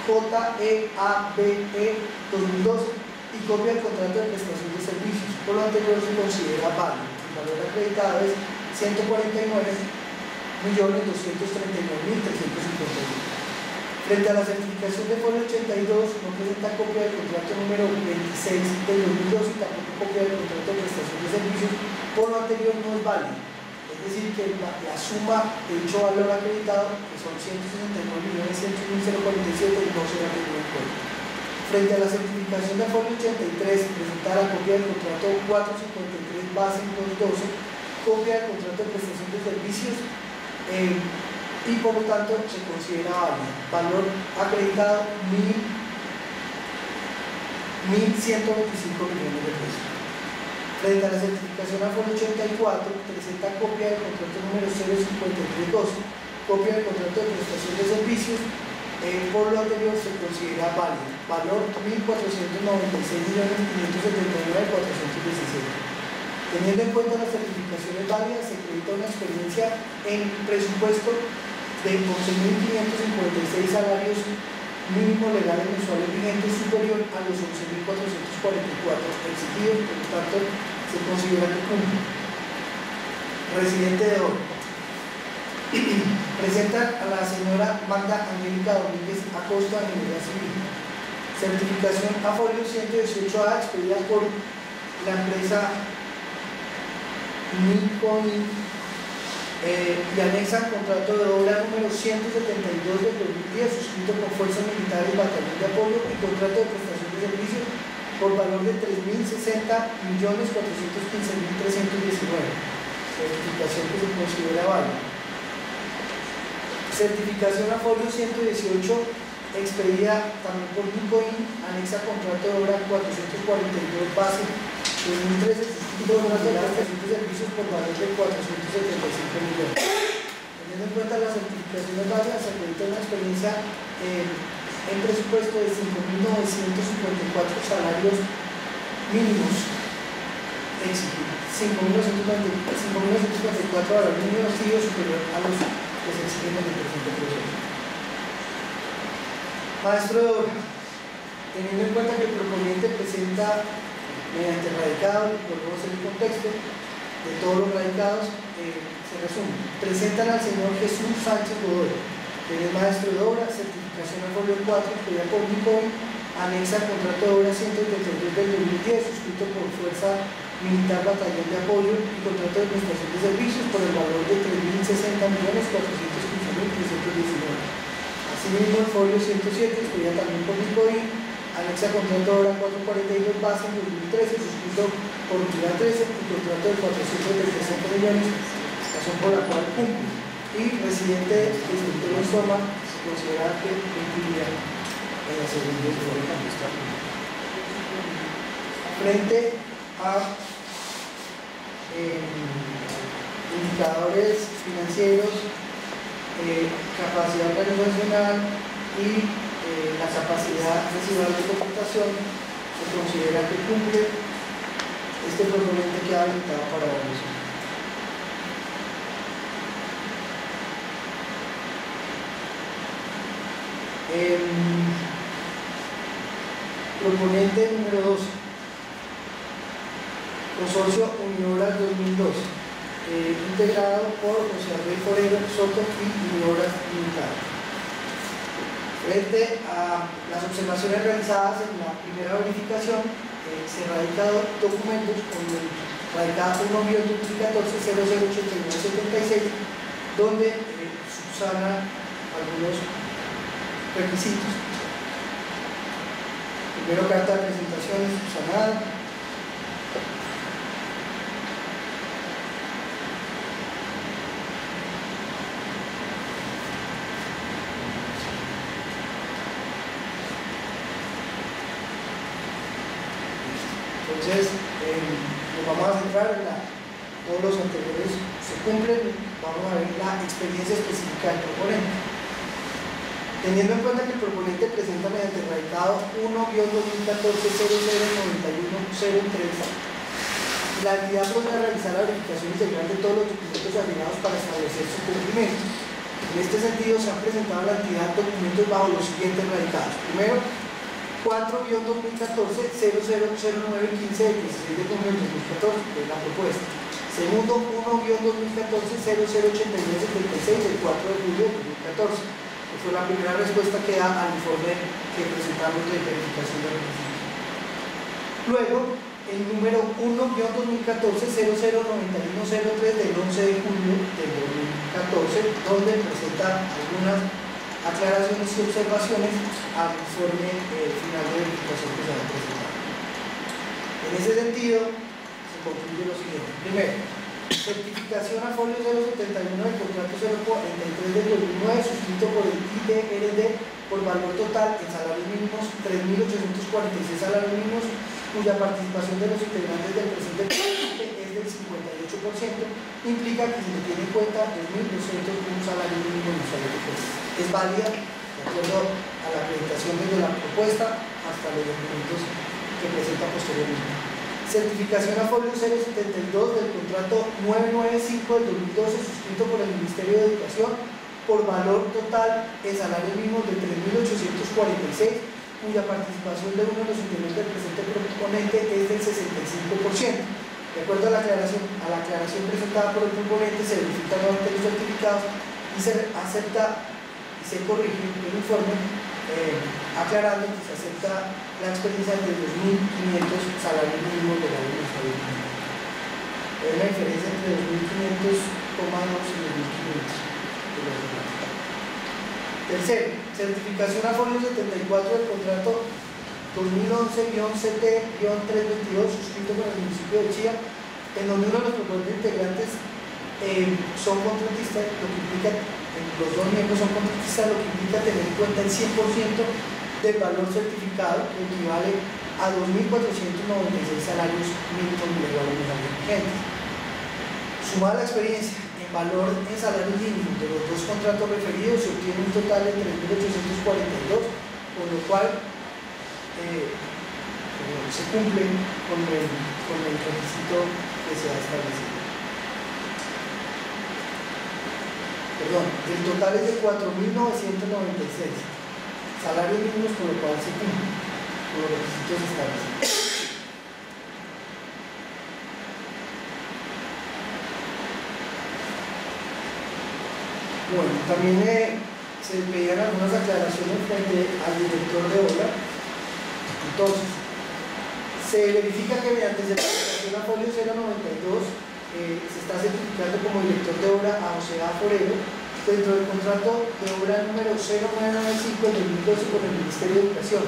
JEABE 2012 y copia del contrato de prestación de servicios. Por lo anterior se considera válido. El valor acreditado es 149.239.351. Frente a la certificación de folio 82, no presenta copia del contrato número 26 del 2012 y tampoco copia del contrato de prestación de servicios. Por lo anterior no es válido. Es decir, que la suma de dicho valor acreditado, que son 169.101.047, no será tenido en cuenta. Frente a la certificación de folio 83, presenta la copia del contrato 453 base 212, copia del contrato de prestación de servicios y por lo tanto se considera válido. Valor acreditado 1.125 millones de pesos. Frente a la certificación a folio 84, presenta copia del contrato número 05312, copia del contrato de prestación de servicios. Por lo anterior se considera válido. Valor 1.496.579.417. Teniendo en cuenta las certificaciones válidas, se acredita una experiencia en presupuesto de 11.556 salarios mínimos legales mensuales vigentes superior a los 11.444 exigidos, por lo tanto se considera que cumple. Residente de obra. Presenta a la señora Magda Angélica Domínguez Acosta, Ingeniería Civil. Certificación a folio 118A expedida por la empresa Nicoin y anexa contrato de obra número 172 del 2010 suscrito con fuerzas militares, batallón de apoyo y contrato de prestación de servicios por valor de 3.060.415.319. Certificación que se considera válida. Certificación a folio 118 expedida también por Nicoin, anexa contrato de obra 442 base 2013 suscrito con las prestación de servicios por valor de 475 millones. Teniendo en cuenta las certificaciones válidas, se acredita una experiencia en presupuesto de 5.954 salarios mínimos exigidos, 5.954 valores mínimos exigidos superior a los que se exigen en el presente proceso. Maestro de obra, teniendo en cuenta que el proponente presenta mediante el radicado, volvemos en el contexto de todos los radicados, se resume. Presentan al señor Jesús Sánchez Godoy, que es maestro de obra, certificación al folio 4, expedida por Nicoin, anexa al contrato de obra 132 del 2010, suscrito por Fuerza Militar Batallón de Apoyo y contrato de prestación de servicios por el valor de 3.060.415.319. Asimismo, el folio 107, expedida también por Nicoin, anexa contrato de obra 442 base en 2013, suscrito por unidad 13 y contrato de 435 millones, razón por la cual cumple. Y residente del territorio de Soma, se considera que cumpliría en la segunda histórica. Frente a indicadores financieros capacidad organizacional y la capacidad residual de computación se considera que cumple. Este proponente queda habilitado para evaluación. Proponente número 12, Consorcio Uniobras 2002, integrado por José Arrey Forero Soto y Uniobras Limitada. Frente a las observaciones realizadas en la primera verificación, se radican documentos con el radicado 1-2014-008976, donde subsana algunos requisitos. Primero, carta de presentaciones subsanada. Entonces, nos vamos a centrar en todos los anteriores se cumplen, vamos a ver la experiencia específica del proponente. Teniendo en cuenta que el proponente presenta mediante el radicado 1-2014-009103 la entidad procede a realizar la verificación integral de todos los documentos afinados para establecer su cumplimiento. En este sentido, se han presentado a la entidad documentos bajo los siguientes radicados. Primero, 4-2014-000915 del 16 de junio de 2014, que es la propuesta. Segundo, 1-2014-008976 del 4 de julio de 2014. Que fue la primera respuesta que da al informe que presentamos de verificación de requisitos. Luego, el número 1-2014-009103 del 11 de julio del 2014, donde presenta algunas aclaraciones y observaciones al informe final de verificación que se ha presentado. En ese sentido, se concluye lo siguiente. Primero, certificación a folio 071 del contrato 043 del 2009 suscrito por el IDRD por valor total en salarios mínimos 3.846 salarios mínimos, cuya participación de los integrantes del presente es del 58%, implica que se le tiene en cuenta 2.201 salario mínimo mensual. Es válida de acuerdo a la acreditación desde la propuesta hasta los documentos que presenta posteriormente. Certificación a folio 072 del contrato 995 del 2012 suscrito por el Ministerio de Educación por valor total en salarios mínimos de 3.846, cuya participación de uno de los integrantes del presente proponente es del 65%. De acuerdo a la aclaración presentada por el proponente, se verifican nuevamente los certificados y se acepta y se corrige el informe, aclarando que se acepta la experiencia de 2.500 salarios mínimos de la Universidad. Hay una diferencia entre 2.500,2 y 2.500. Tercero, certificación a folio 74 del contrato 2011-CT-322 suscrito con el municipio de Chía, en donde uno de los proponentes integrantes son contratistas, lo que implica, los dos miembros son contratistas, lo que implica tener en cuenta el 100% del valor certificado, que equivale a 2.496 salarios mínimos legales vigentes. Sumada la experiencia en valor en salario mínimo de los dos contratos referidos, se obtiene un total de 3.842, con lo cual se cumple con el requisito que se ha establecido. Perdón, el total es de 4.996 salarios mínimos, con lo cual se cumple con los requisitos establecidos. Bueno, también se pedían algunas aclaraciones frente al director de obra. Entonces, se verifica que mediante certificación a folio 092 se está certificando como director de obra a José A. Forero dentro del contrato de obra número 0995 del 2012 con el Ministerio de Educación,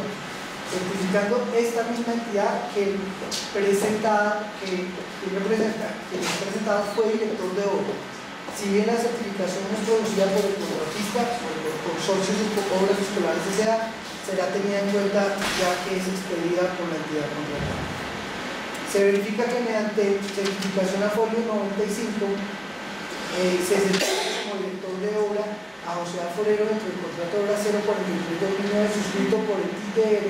certificando esta misma entidad que presentado fue director de obra. Si bien la certificación no es producida por el contratista o por consorcios de obras escolares S.A., será tenida en cuenta ya que es expedida por la entidad contratada. Se verifica que mediante certificación a folio 95 se certifica como director de obra a José A. Forero dentro del contrato de obra 043-2009 suscrito por el IDR,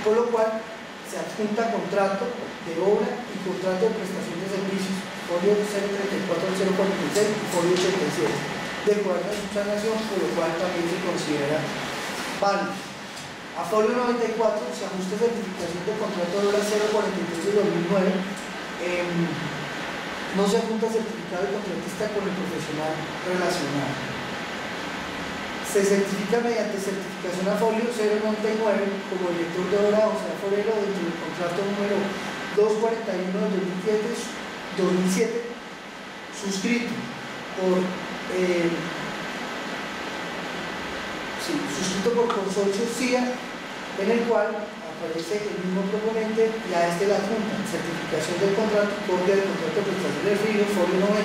por lo cual se adjunta contrato de obra y contrato de prestación de servicios, folio 034-046 y folio 87, de cuarta subsanación, por lo cual también se considera válido. A folio 94 se ajusta certificación de contrato de obra 043-2009, no se adjunta certificado de contratista con el profesional relacionado. Se certifica mediante certificación a folio 099 como director de obra José A. Forero dentro del contrato número 241 del 2007, suscrito por consorcio CIA, en el cual aparece el mismo proponente y a este la adjunta certificación del contrato, copia del contrato de prestación de servicios, folio 90,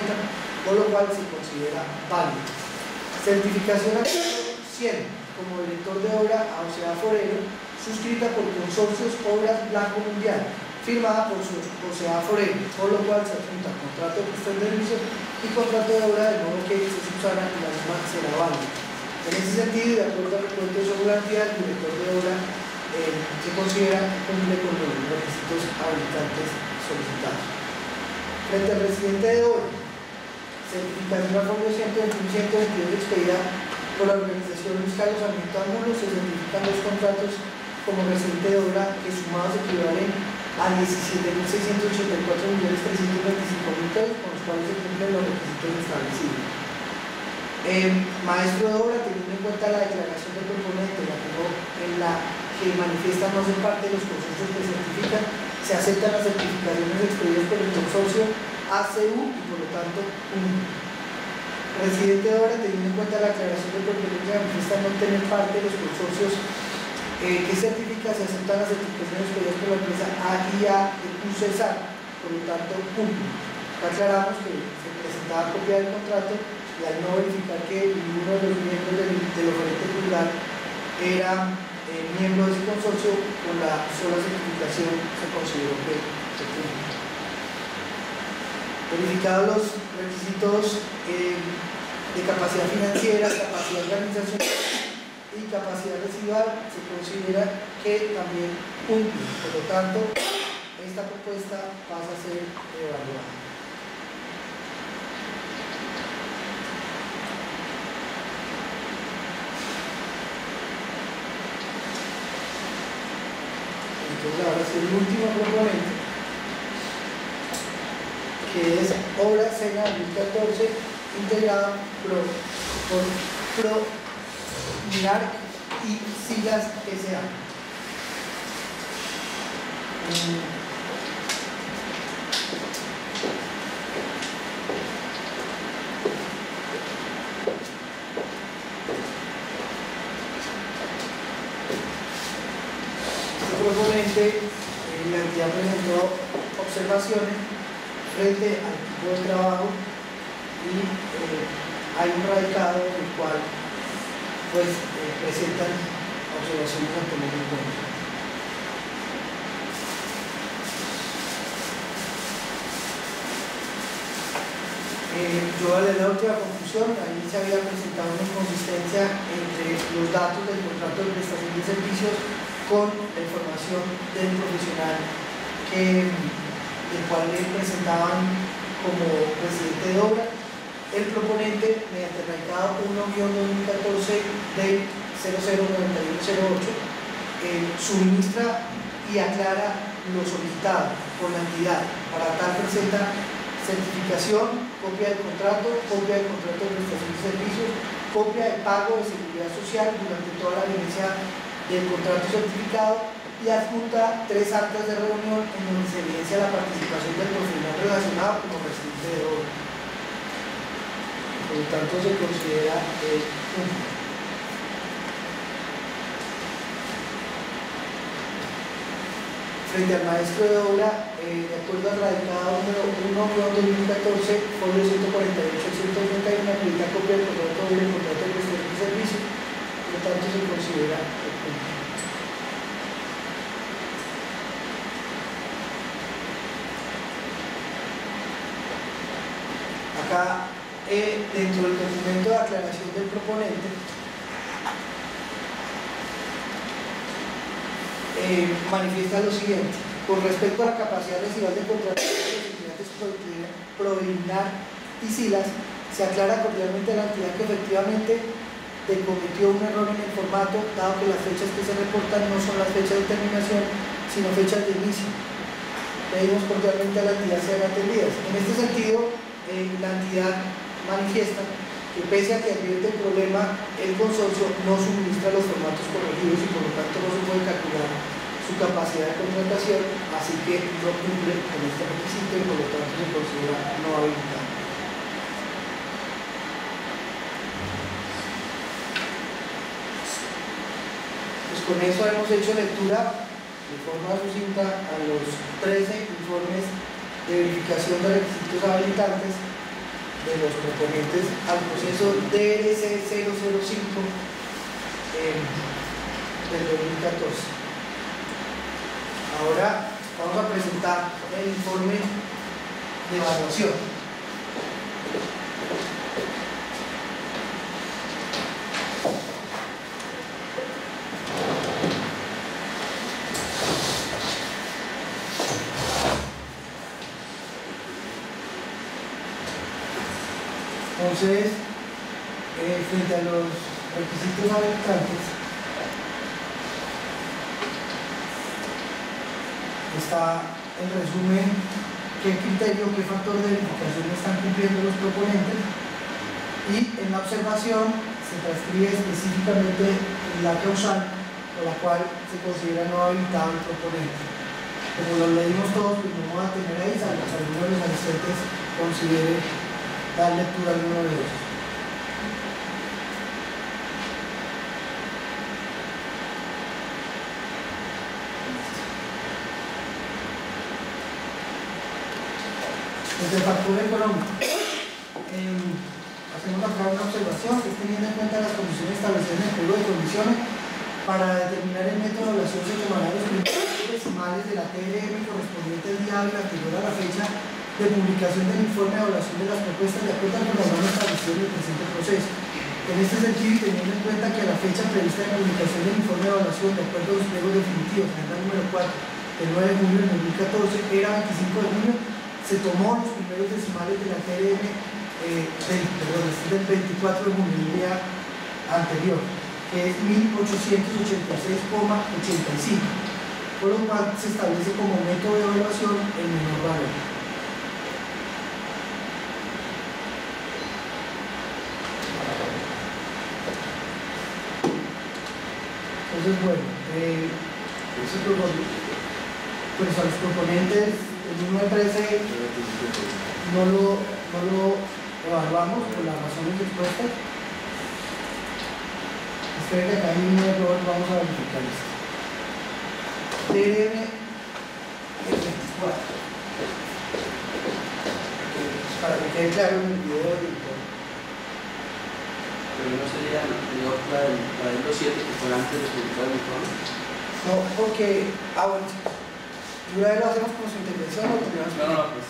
por lo cual se considera válido. Certificación a 100 como director de obra a José A. Forero, suscrita por Consorcios Obras Blanco Mundial, firmada por José A. Forero, por lo cual se adjunta contrato de prestación de servicios y contrato de obra, de modo que se subsana y la misma será válida. En ese sentido, y de acuerdo al recuento de seguridad, el director de obra se considera que cumple con los requisitos habilitantes solicitados. Frente al residente de obra, certificación a folio 121-122 expedida por la organización Luis Carlos Sarmiento Angulo, se certifican los contratos como residente de obra que sumados equivalen a 17.684.325.000 pesos, con los cuales se cumplen los requisitos establecidos. Maestro de obra, teniendo en cuenta la declaración del proponente en la que manifiesta no ser parte de los consorcios que certifican, se aceptan las certificaciones expedidas por el consorcio ACU y por lo tanto residente de obra, teniendo en cuenta la aclaración del proponente que manifiesta no tener parte de los consorcios que certifica, se aceptan las certificaciones expedidas por la empresa AIA de CUCESAR, por lo tanto cumple. Aclaramos que se presentaba copia del contrato y al no verificar que ninguno de los miembros del oferente titular era miembro de ese consorcio, con la sola certificación se consideró que se cumple. Verificados los requisitos de capacidad financiera, capacidad organizacional y capacidad residual, se considera que también cumple. Por lo tanto, esta propuesta pasa a ser evaluada. Entonces ahora sí, el último proponente, que es obra SENA 2014, integrada por PROMINAR y siglas SA. Proponente, la entidad presentó observaciones frente al tipo de trabajo y hay un radicado en el cual pues presentan observaciones a tener en cuenta. Yo voy a leer la última conclusión. Ahí se había presentado una inconsistencia entre los datos del contrato de prestación de servicios con la información del profesional del cual le presentaban como residente de obra. El proponente, mediante el radicado 1-2014 del 009108, suministra y aclara lo solicitado por la entidad. Para tal presenta certificación, copia del contrato de prestación de servicios, copia de pago de seguridad social durante toda la vigencia del contrato certificado y adjunta 3 actas de reunión en donde se evidencia la participación del profesional relacionado como residente de obra. Por lo tanto, se considera frente al maestro de obra, de acuerdo al radicado número 1-2014, folio 148-131, acredita copia del contrato de prestación de servicio, por lo tanto se considera acá dentro del documento de aclaración del proponente, manifiesta lo siguiente: con respecto a la capacidad residual de contratación de los estudiantes Provinar y Silas, se aclara cordialmente a la entidad que efectivamente cometió un error en el formato, dado que las fechas que se reportan no son las fechas de terminación, sino fechas de inicio. Pedimos cordialmente a la entidad sean atendidas. En este sentido, la entidad manifiesta que pese a que advierte el problema, el consorcio no suministra los formatos corregidos y por lo tanto no se puede calcular su capacidad de contratación, así que no cumple con este requisito y por lo tanto se considera no habilitado. Pues con eso hemos hecho lectura de forma sucinta a los 13 informes de verificación de requisitos habilitantes de los proponentes al proceso DRC 005 del 2014. Ahora vamos a presentar el informe de evaluación. Entonces, frente a los requisitos habilitantes, está en resumen qué criterio, qué factor de verificación están cumpliendo los proponentes, y en la observación se transcribe específicamente la causal por la cual se considera no habilitado el proponente. Como lo leímos todos, pues no vamos a tener ahí, salvo que alguno de los asistentes considere dar lectura a alguno de ellos. Desde el factor económico, hacemos acá una observación que es teniendo en cuenta las condiciones establecidas en el Código de Condiciones. Para determinar el método de evaluación se tomarán los primeros decimales de la TLM correspondiente al día hábil anterior a la fecha de publicación del informe de evaluación de las propuestas de acuerdo al programa establecido en el presente proceso. En este sentido, y teniendo en cuenta que a la fecha prevista de publicación del informe de evaluación de acuerdo a los pliegos definitivos, agenda número 4 del 9 de junio del 2014, era 25 de junio, se tomó los primeros decimales de la TLM del 24 de junio, el día anterior, que es 1886,85, por lo cual se establece como método de evaluación el menor valor. Entonces, bueno, pues a los proponentes, el 1 al 13 no lo evaluamos por las razones expuestas. Esperen que acá hay un error, vamos a verificar esto. TLM el 24. Para que quede claro en el video del editor. Pero no sería mejor la del 2.7 que fue antes de publicar el informe. No, porque, bueno, y una vez lo hacemos con su intervención o terminamos. No, pues.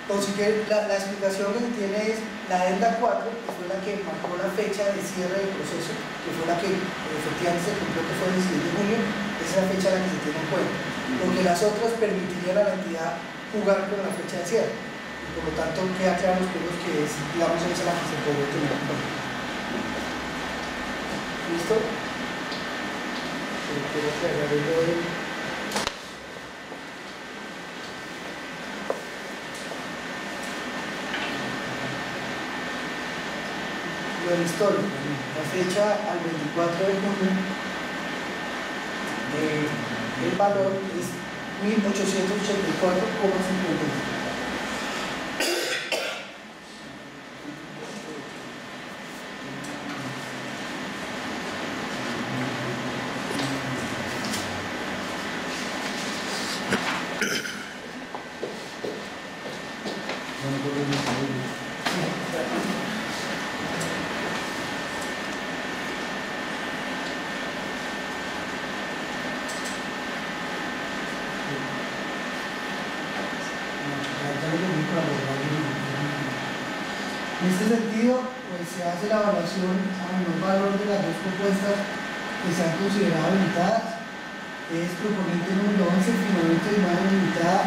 Entonces, que la explicación que se tiene es la adenda 4, que fue la que marcó la fecha de cierre del proceso, que fue la que efectivamente se cumplió, que fue el 16 de junio, esa es la fecha a la que se tiene en cuenta. Porque las otras permitirían a la entidad jugar con la fecha de cierre. Y por lo tanto, queda claro los pliegos que es, digamos, esa es la que se puede tener en cuenta. ¿Listo? Quiero aclarar el orden. El histórico, la fecha al 24 de junio, el valor es 1884,50. En este sentido, pues se hace la evaluación a menor valor de las dos propuestas que se han considerado limitadas. Es proponente número 11, firmamento de imagen limitada,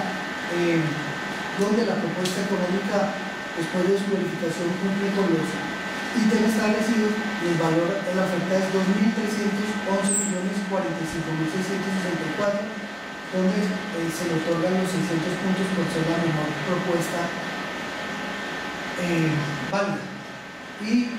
donde la propuesta económica, después de su verificación, cumple con los ítems establecidos y el valor de la oferta es 2.311.045.664, donde se le otorgan los 600 puntos por ser la mejor propuesta válida. Y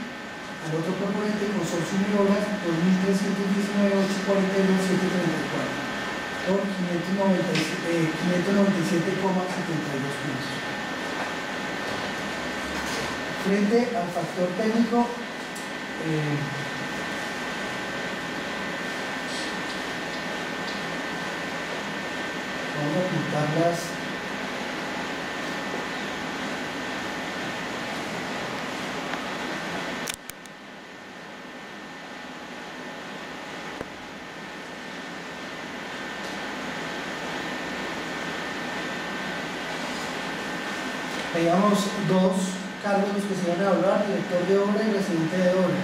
al otro proponente, consorcio de obras, 2.319.842.734 por 597,72 puntos. Frente al factor técnico, vamos a pintarlas. Veíamos dos cargos los que se van a evaluar: director de obra y residente de obra.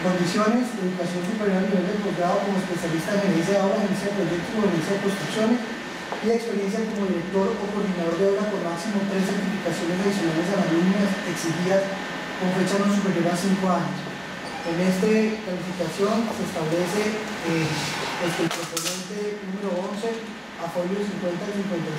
Condiciones: educación superior a nivel de posgrado como especialista en gerencia de obra, gerencia de proyectos o gerencia de construcciones, y experiencia como director o coordinador de obra con máximo 3 certificaciones adicionales a las mínimas exigidas con fecha no superior a 5 años. En esta calificación se establece que el proponente número 11, a folio 50 y 56,